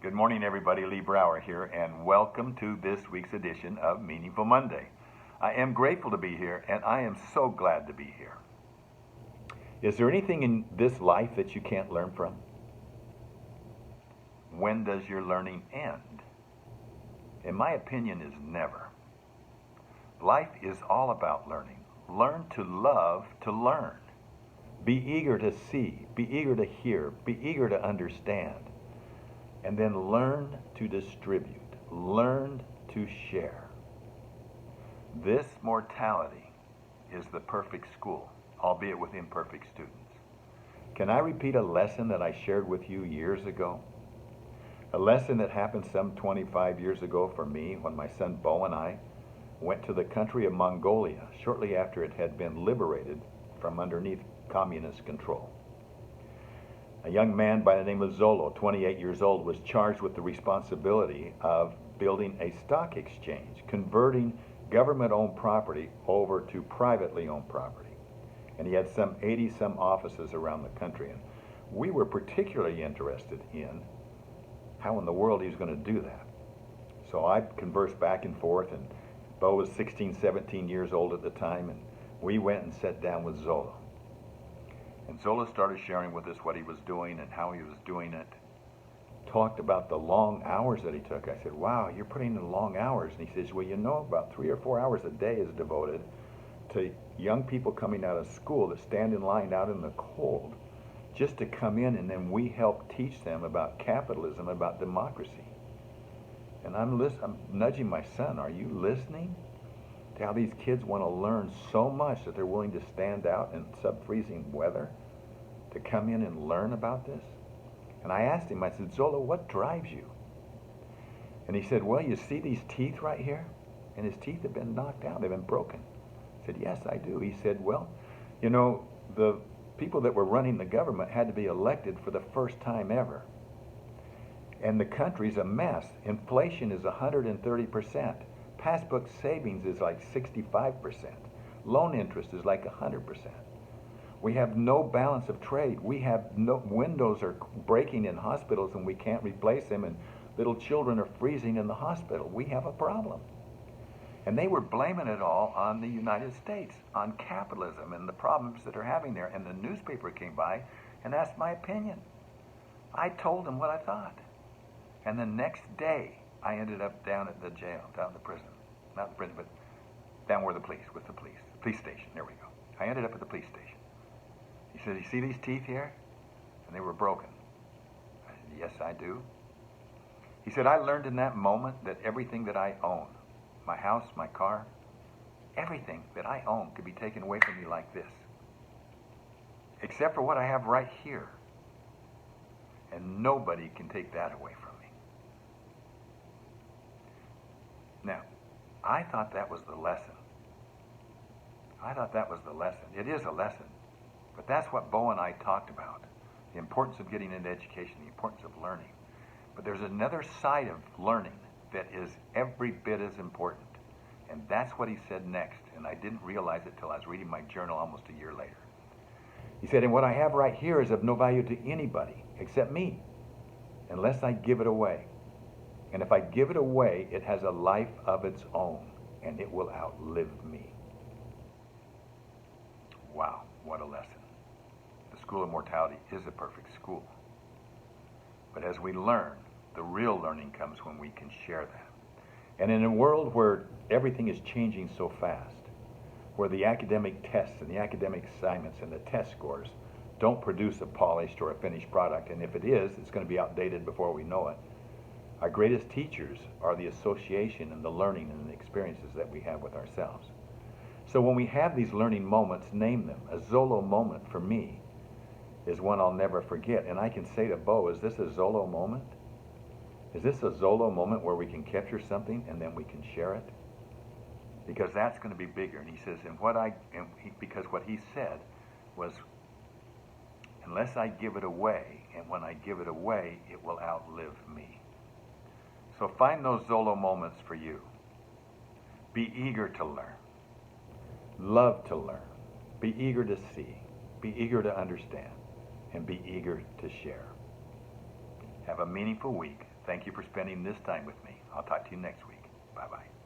Good morning, everybody. Lee Brower here, and welcome to this week's edition of Meaningful Monday. I am grateful to be here, and I am so glad to be here. Is there anything in this life that you can't learn from? When does your learning end? In my opinion, is never. Life is all about learning. Learn to love to learn. Be eager to see, be eager to hear, be eager to understand. And then learn to distribute, learn to share. This mortality is the perfect school, albeit with imperfect students. Can I repeat a lesson that I shared with you years ago? A lesson that happened some 25 years ago for me when my son Bo and I went to the country of Mongolia shortly after it had been liberated from underneath communist control. A young man by the name of Zolo, 28 years old, was charged with the responsibility of building a stock exchange, converting government-owned property over to privately owned property. And he had some 80-some offices around the country. And we were particularly interested in how in the world he was going to do that. So I conversed back and forth, and Bo was 16, 17 years old at the time, and we went and sat down with Zolo. And Zola started sharing with us what he was doing and how he was doing it. Talked about the long hours that he took. I said, wow, you're putting in long hours. And he says, well, you know, about 3 or 4 hours a day is devoted to young people coming out of school that stand in line out in the cold just to come in, and then we help teach them about capitalism, about democracy. And I'm nudging my son, are you listening to how these kids want to learn so much that they're willing to stand out in sub-freezing weather to come in and learn about this? And I asked him, I said, Zola, what drives you? And he said, well, you see these teeth right here? And his teeth have been knocked out, they've been broken. I said, yes, I do. He said, well, you know, the people that were running the government had to be elected for the first time ever. And the country's a mess. Inflation is 130%. Passbook savings is like 65%. Loan interest is like 100%. We have no balance of trade. We have no windows are breaking in hospitals and we can't replace them, and little children are freezing in the hospital. We have a problem. And they were blaming it all on the United States, on capitalism and the problems that are having there. And the newspaper came by and asked my opinion. I told them what I thought. And the next day, I ended up down at the jail, down at the prison. Not the prison, but down where the police station, there we go. I ended up at the police station. He said, you see these teeth here? And they were broken. I said, yes, I do. He said, I learned in that moment that everything that I own, my house, my car, everything that I own could be taken away from me like this. Except for what I have right here. And nobody can take that away from me. Now, I thought that was the lesson. It is a lesson. But that's what Bo and I talked about. The importance of getting into education, the importance of learning. But there's another side of learning that is every bit as important. And that's what he said next. And I didn't realize it till I was reading my journal almost a year later. He said, and what I have right here is of no value to anybody except me, unless I give it away. And if I give it away, it has a life of its own, and it will outlive me. Wow, what a lesson. The school of mortality is a perfect school. But as we learn, the real learning comes when we can share that. And in a world where everything is changing so fast, where the academic tests and the academic assignments and the test scores don't produce a polished or a finished product, and if it is, it's going to be outdated before we know it. Our greatest teachers are the association and the learning and the experiences that we have with ourselves. So when we have these learning moments, name them. A Zolo moment for me is one I'll never forget. And I can say to Bo, is this a Zolo moment? Is this a Zolo moment where we can capture something and then we can share it? Because that's going to be bigger. And he says, because what he said was, unless I give it away, and when I give it away, it will outlive me. So find those Zolo moments for you. Be eager to learn. Love to learn. Be eager to see. Be eager to understand. And be eager to share. Have Have a meaningful week. Thank you for spending this time with me. I'll talk to you next week. Bye-bye.